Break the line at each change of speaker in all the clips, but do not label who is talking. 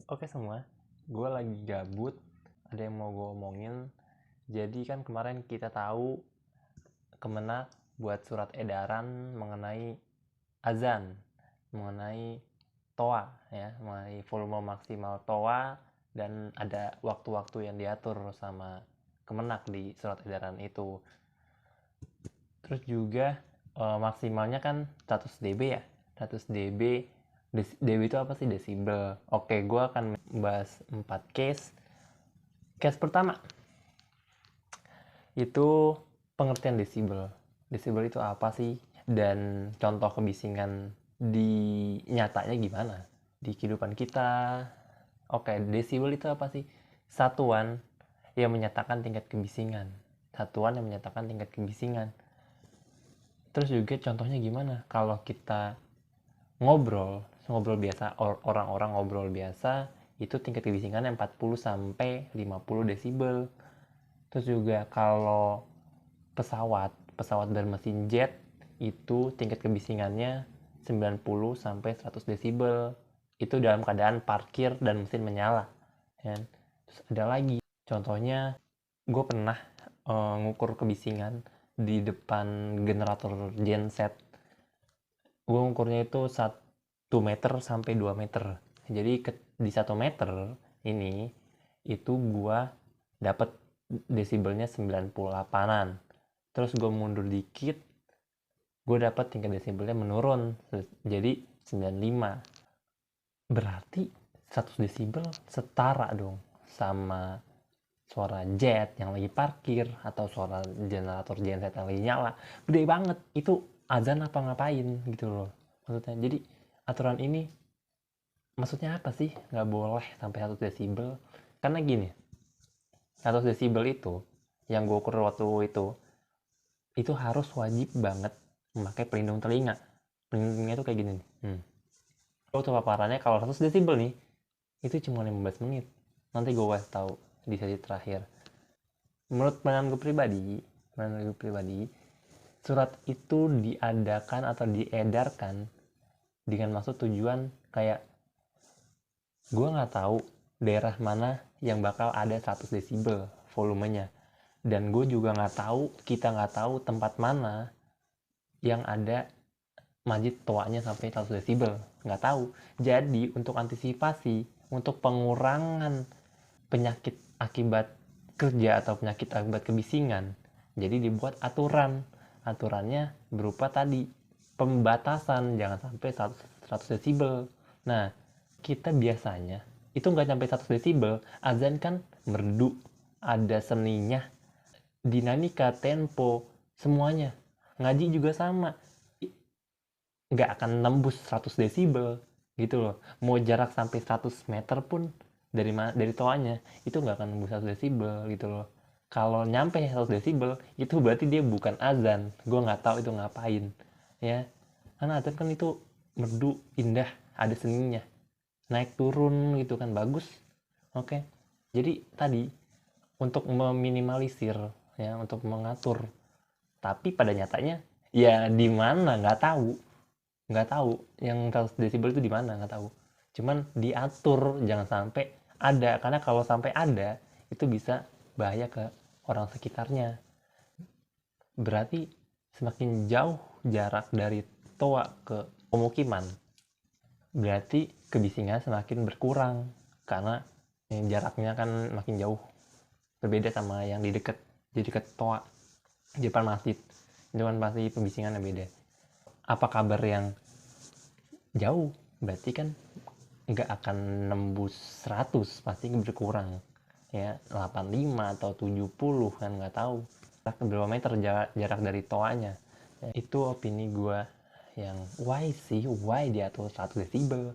Oke semua, gue lagi gabut, ada yang mau gue omongin. Jadi kan kemarin kita tahu Kemenak buat surat edaran mengenai azan, mengenai TOA ya, mengenai volume maksimal TOA dan ada waktu-waktu yang diatur sama Kemenak di surat edaran itu. Terus juga maksimalnya kan 100 dB ya, 100 dB. dB itu apa sih? Desibel. Oke, gue akan membahas 4 case. Case pertama itu pengertian desibel. Desibel itu apa sih? Dan contoh kebisingan di nyatanya gimana? Di kehidupan kita. Oke, desibel itu apa sih? Satuan yang menyatakan tingkat kebisingan. Satuan yang menyatakan tingkat kebisingan. Terus juga contohnya gimana? Kalau kita ngobrol biasa, orang-orang ngobrol biasa, itu tingkat kebisingannya 40 sampai 50 desibel. Terus juga kalau pesawat bermesin jet itu tingkat kebisingannya 90 sampai 100 desibel. Itu dalam keadaan parkir dan mesin menyala. Ya. Terus ada lagi, contohnya gue pernah ngukur kebisingan di depan generator genset. Gue ngukurnya itu 1 meter sampai 2 meter. Jadi di 1 meter ini itu gue dapet desibelnya 98an. Terus gue mundur dikit, gue dapet tingkat desibelnya menurun jadi 95. Berarti 100 desibel setara dong sama suara jet yang lagi parkir atau suara generator genset yang lagi nyala. Gede banget. Itu azan apa ngapain gitu loh maksudnya. Jadi aturan ini maksudnya apa sih? Nggak boleh sampai 100 desibel. Karena gini, 100 desibel itu yang gue ukur waktu itu harus wajib banget memakai pelindung telinga. Pelindung telinga itu kayak gini nih. Untuk paparannya kalau 100 desibel nih, itu cuma 15 menit. Nanti gue kasih tahu di sesi terakhir. Menurut pandangan gue pribadi, surat itu diadakan atau diedarkan dengan maksud tujuan kayak gue nggak tahu daerah mana yang bakal ada 100 desibel volumenya, dan gue juga kita nggak tahu tempat mana yang ada majid toanya sampai 100 desibel, nggak tahu. Jadi untuk antisipasi, untuk pengurangan penyakit akibat kerja atau penyakit akibat kebisingan, jadi dibuat aturannya berupa tadi pembatasan jangan sampai 100 desibel. Nah, kita biasanya itu nggak sampai 100 desibel, azan kan merdu, ada seninya, dinamika, tempo, semuanya. Ngaji juga sama, nggak akan nembus 100 desibel gitu loh. Mau jarak sampai 100 meter pun dari toanya itu nggak akan nembus 100 desibel gitu loh. Kalau nyampe 100 desibel itu berarti dia bukan azan. Gue nggak tahu itu ngapain ya, karena azan kan itu merdu, indah, ada seninya, naik turun gitu kan, bagus. Oke, jadi tadi untuk meminimalisir ya, untuk mengatur, tapi pada nyatanya ya di mana nggak tahu yang 100 desibel itu di mana, nggak tahu. Cuman diatur jangan sampai ada, karena kalau sampai ada itu bisa bahaya ke orang sekitarnya. Berarti semakin jauh jarak dari toa ke pemukiman, berarti kebisingan semakin berkurang karena jaraknya kan makin jauh, berbeda sama yang di dekat toa di depan masjid. Itu kan pasti pembisingannya beda. Apa kabar yang jauh, berarti kan nggak akan nembus 100, pasti berkurang ya, 85 atau 70 kan, nggak tahu berapa meter jarak dari toanya ya. Itu opini gue yang why diatur 100 desibel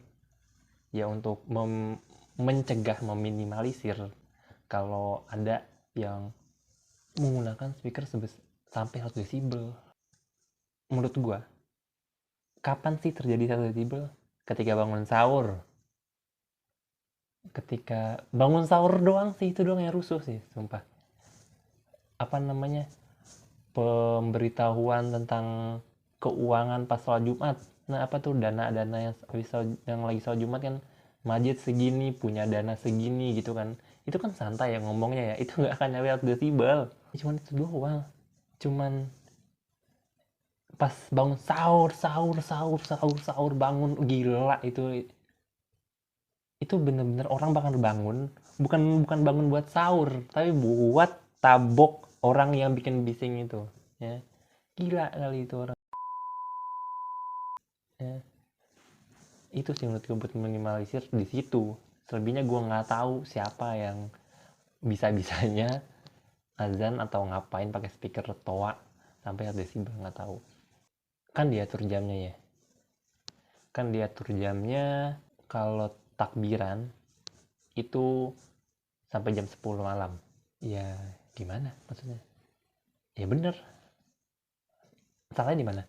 ya, untuk mencegah, meminimalisir kalau ada yang menggunakan speaker sampai 100 desibel. Menurut gue, kapan sih terjadi 100 desibel? Ketika bangun sahur. Ketika bangun sahur doang sih, itu doang yang rusuh sih, sumpah. Apa namanya, pemberitahuan tentang keuangan pas sholat Jumat. Nah, apa tuh dana yang lagi sholat Jumat kan masjid segini, punya dana segini gitu kan. Itu kan santai ya ngomongnya ya, itu nggak akan nyampe 100 desibel. Cuman itu doang. Cuman pas bangun sahur bangun, gila itu bener-bener orang bakal bangun, bukan bukan bangun buat sahur, tapi buat tabok orang yang bikin bising itu, ya. Gila kali itu orang, ya. Itu sih menurutku buat minimalisir di situ. Selebihnya gue nggak tahu siapa yang bisa-bisanya azan atau ngapain pakai speaker toa sampai 1 desibel, nggak tahu. Kan diatur jamnya ya. Kan diatur jamnya kalau takbiran itu sampai jam 10 malam. Ya gimana maksudnya? Ya bener. Salahnya di mana?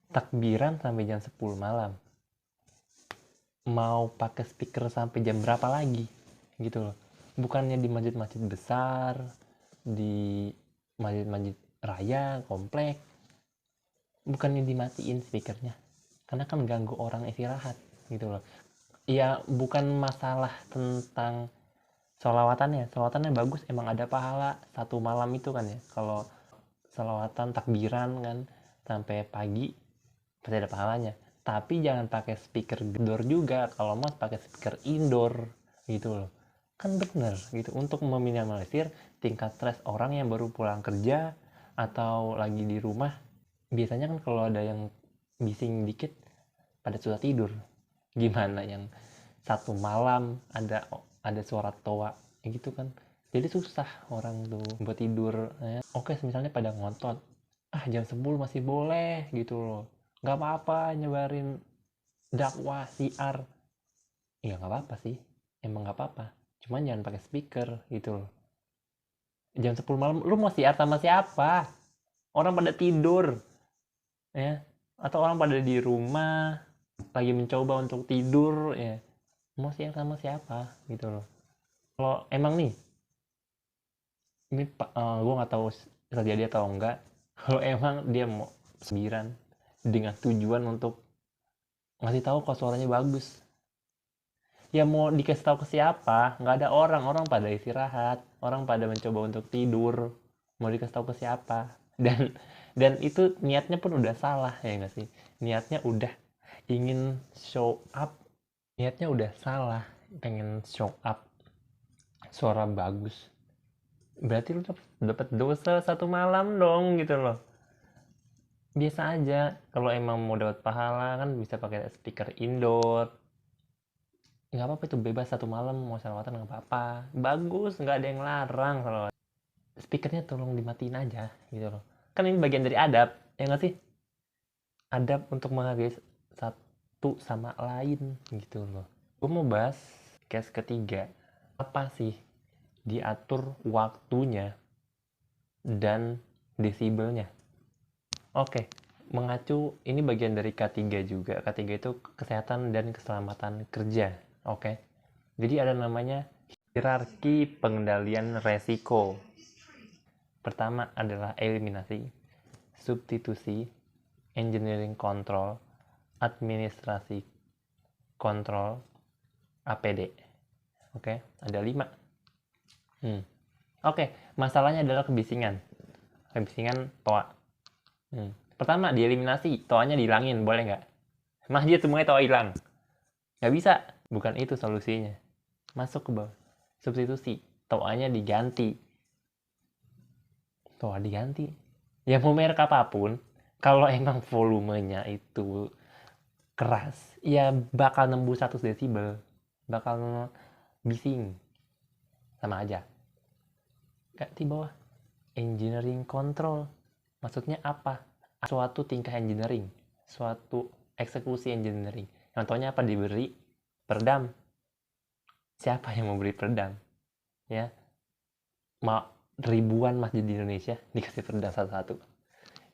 Takbiran sampai jam 10 malam. Mau pakai speaker sampai jam berapa lagi? Gitu loh. Bukannya di masjid-masjid besar, di masjid-masjid raya, komplek, bukannya dimatiin speakernya. Karena kan ganggu orang istirahat gitu loh. Ya bukan masalah tentang solawatannya bagus, emang ada pahala satu malam itu kan ya. Kalau selawatan takbiran kan sampai pagi pasti ada pahalanya, tapi jangan pakai speaker gedor juga. Kalau mau pakai speaker indoor gitu loh, kan bener gitu untuk meminimalisir tingkat stres orang yang baru pulang kerja atau lagi di rumah. Biasanya kan kalau ada yang bising dikit pada susah tidur, gimana yang satu malam ada suara toa gitu kan, jadi susah orang tuh buat tidur ya. Oke, misalnya pada ngontot, jam 10 masih boleh gitu loh, nggak apa-apa nyebarin dakwah siar, ya nggak apa-apa sih, emang nggak apa-apa, cuman jangan pakai speaker gitu loh. Jam 10 malam lu mau siar sama siapa? Orang pada tidur ya, atau orang pada di rumah lagi mencoba untuk tidur ya, mau siar sama siapa gitu loh. Kalau emang nih, ini gue nggak tahu terjadi atau enggak, kalau emang dia mau sembilan dengan tujuan untuk ngasih tahu kalau suaranya bagus, ya mau dikasih tahu ke siapa? Nggak ada orang pada istirahat, orang pada mencoba untuk tidur, mau dikasih tahu ke siapa? Dan itu niatnya pun udah salah ya nggak sih? Niatnya udah ingin show up, niatnya udah salah, pengen show up suara bagus, berarti lu dapat dosa satu malam dong gitu loh. Biasa aja, kalau emang mau dapat pahala kan bisa pakai speaker indoor, nggak apa-apa, itu bebas satu malam mau salawatan nggak apa-apa, bagus, nggak ada yang larang. Kalau speakernya tolong dimatiin aja gitu loh, kan ini bagian dari adab ya nggak sih, adab untuk menghargai satu sama lain gitu loh. Gue mau bahas case ketiga, apa sih diatur waktunya dan desibelnya. Oke, mengacu ini bagian dari K3 juga. K3 itu kesehatan dan keselamatan kerja. Oke. Jadi ada namanya hierarki pengendalian resiko. Pertama adalah eliminasi, substitusi, engineering control, administrasi kontrol, APD. Oke, ada 5. Oke, masalahnya adalah kebisingan. Kebisingan toa. Pertama dieliminasi, toanya dihilangin, boleh nggak? Masjid semuanya toa hilang, nggak bisa. Bukan itu solusinya. Masuk ke bawah, substitusi, toanya diganti. Toa diganti, ya mau merek apapun, kalau emang volumenya itu keras, ya bakal nembus 100 desibel, bakal bising, sama aja. Di bawah, engineering control, maksudnya apa? Suatu tingkah engineering, suatu eksekusi engineering. Contohnya apa? Diberi peredam. Siapa yang mau beri peredam? Ya, ribuan masjid di Indonesia dikasih peredam satu-satu.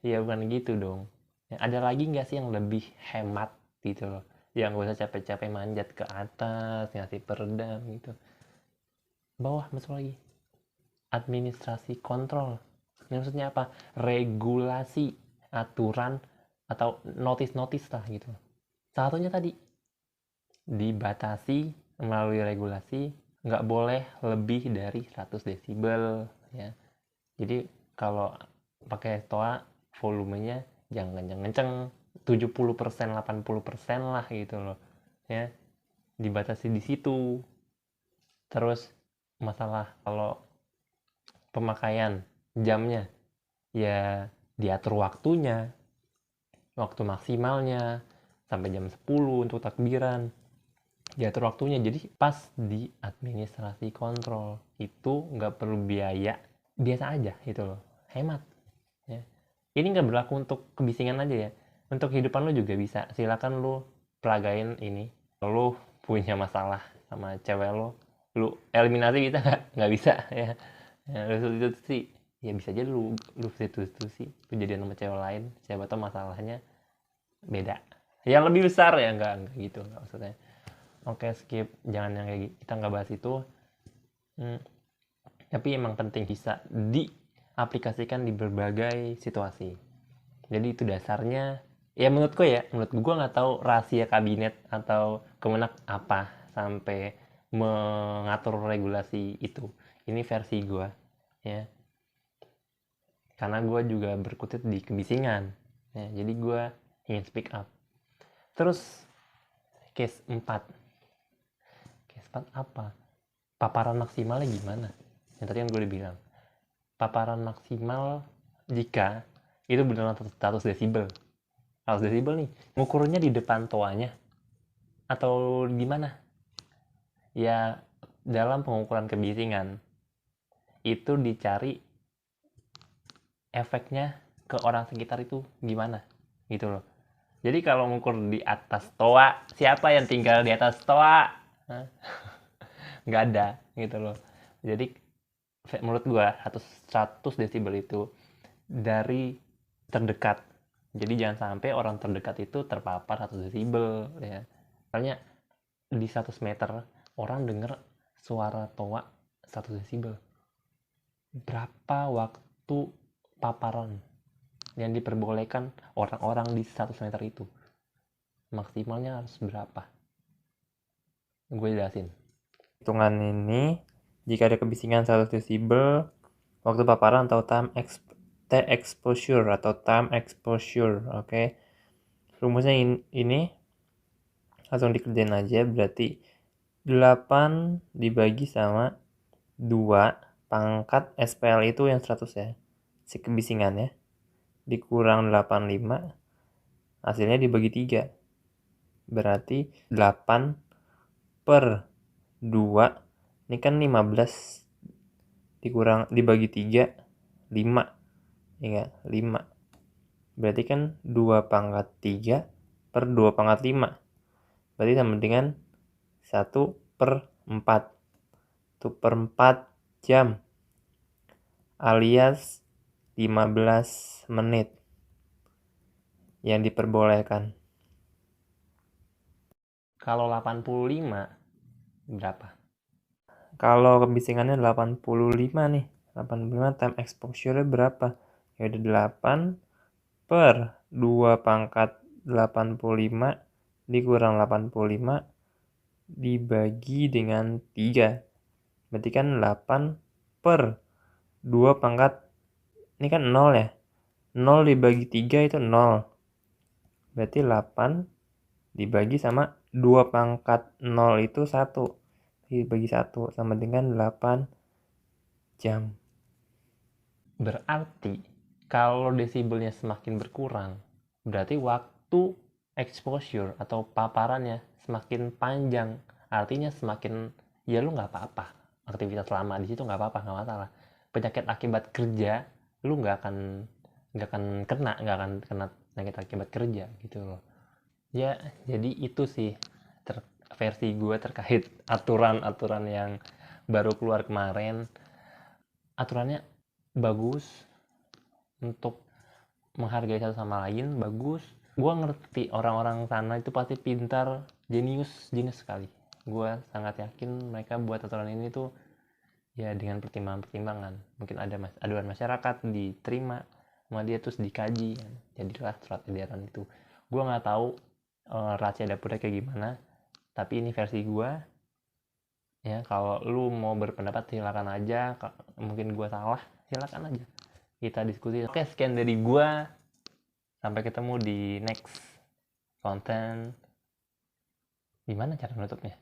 Ya bukan gitu dong. Ya, ada lagi nggak sih yang lebih hemat gitu loh? Yang gak usah capek-capek manjat ke atas ngasih peredam gitu. Bawah masuk lagi, administrasi kontrol. Ini maksudnya apa? Regulasi, aturan, atau notis-notis lah gitu. Salah satunya tadi, dibatasi melalui regulasi nggak boleh lebih dari 100 desibel ya. Jadi kalau pakai TOA volumenya jangan kenceng-kenceng, 70% 80% lah gitu loh ya, dibatasi di situ. Terus masalah kalau pemakaian jamnya ya diatur waktunya, waktu maksimalnya sampai jam 10 untuk takbiran, diatur waktunya. Jadi pas di administrasi kontrol itu nggak perlu biaya, biasa aja gitu loh, hemat ya. Ini nggak berlaku untuk kebisingan aja ya, untuk kehidupan lo juga bisa. Silakan lo peragain ini. Lo punya masalah sama cewek lo eliminasi bisa nggak bisa ya. Itu sih ya bisa aja lu situ sih lu jadian sama cewek lain, siapa tahu masalahnya beda yang lebih besar ya. Enggak gitu, enggak maksudnya. Oke, skip, jangan yang kayak gitu, kita nggak bahas itu. Tapi emang penting bisa diaplikasikan di berbagai situasi. Jadi itu dasarnya ya menurutku ya, menurut gue nggak tahu rahasia kabinet atau kemenak apa sampai mengatur regulasi itu. Ini versi gue ya, karena gue juga berkutit di kebisingan ya, jadi gue ingin speak up. Terus case 4 apa, paparan maksimalnya gimana? Yang tadi kan gue udah bilang paparan maksimal jika itu benar 100 desibel. 100 desibel nih ngukurnya di depan toanya atau gimana ya? Dalam pengukuran kebisingan itu dicari efeknya ke orang sekitar itu gimana gitu loh. Jadi kalau mengukur di atas toa, siapa yang tinggal di atas toa? Nggak ada gitu loh. Jadi menurut gua 100 desibel itu dari terdekat. Jadi jangan sampai orang terdekat itu terpapar 100 desibel ya. Soalnya di 100 meter orang denger suara toa 100 desibel. Berapa waktu paparan yang diperbolehkan orang-orang di 100 meter itu? Maksimalnya harus berapa? Gue jelasin. Hitungan ini, jika ada kebisingan 100 desibel, waktu paparan atau time exposure atau time exposure, oke. Rumusnya ini langsung dikerjain aja, berarti 8 dibagi sama 2 pangkat SPL itu yang 100 ya, si kebisingan ya, dikurang 85, hasilnya dibagi 3, berarti 8 per 2, ini kan 15, dibagi 3, 5, ya 5, berarti kan 2 pangkat 3 per 2 pangkat 5, berarti sama dengan 1 per 4, 1 per 4 jam alias 15 menit yang diperbolehkan. Kalau 85 berapa? Kalau kebisingannya 85 nih, 85 time exposure-nya berapa? Ya udah 8 per 2 pangkat 85 dikurang 85 dibagi dengan 3. Berarti kan 8 per 2 pangkat, ini kan 0 ya. 0 dibagi 3 itu 0. Berarti 8 dibagi sama 2 pangkat 0 itu 1. Dibagi 1 sama dengan 8 jam. Berarti kalau desibelnya semakin berkurang, berarti waktu exposure atau paparannya semakin panjang. Artinya semakin, ya lu nggak apa-apa, aktivitas lama di situ nggak apa-apa, nggak masalah. Penyakit akibat kerja lu nggak akan kena penyakit akibat kerja gitu loh ya. Jadi itu sih versi gue terkait aturan-aturan yang baru keluar kemarin. Aturannya bagus untuk menghargai satu sama lain, bagus. Gue ngerti orang-orang sana itu pasti pintar, jenius sekali. Gue sangat yakin mereka buat aturan ini tuh ya dengan pertimbangan-pertimbangan. Mungkin ada aduan masyarakat diterima sama dia terus dikaji, jadilah surat edaran itu. Gue nggak tahu rahasia dapurnya kayak gimana, tapi ini versi gue. Ya, kalau lu mau berpendapat silakan aja. Mungkin gua salah, silakan aja. Kita diskusi. Oke, sekian dari gua. Sampai ketemu di next konten. Gimana cara menutupnya?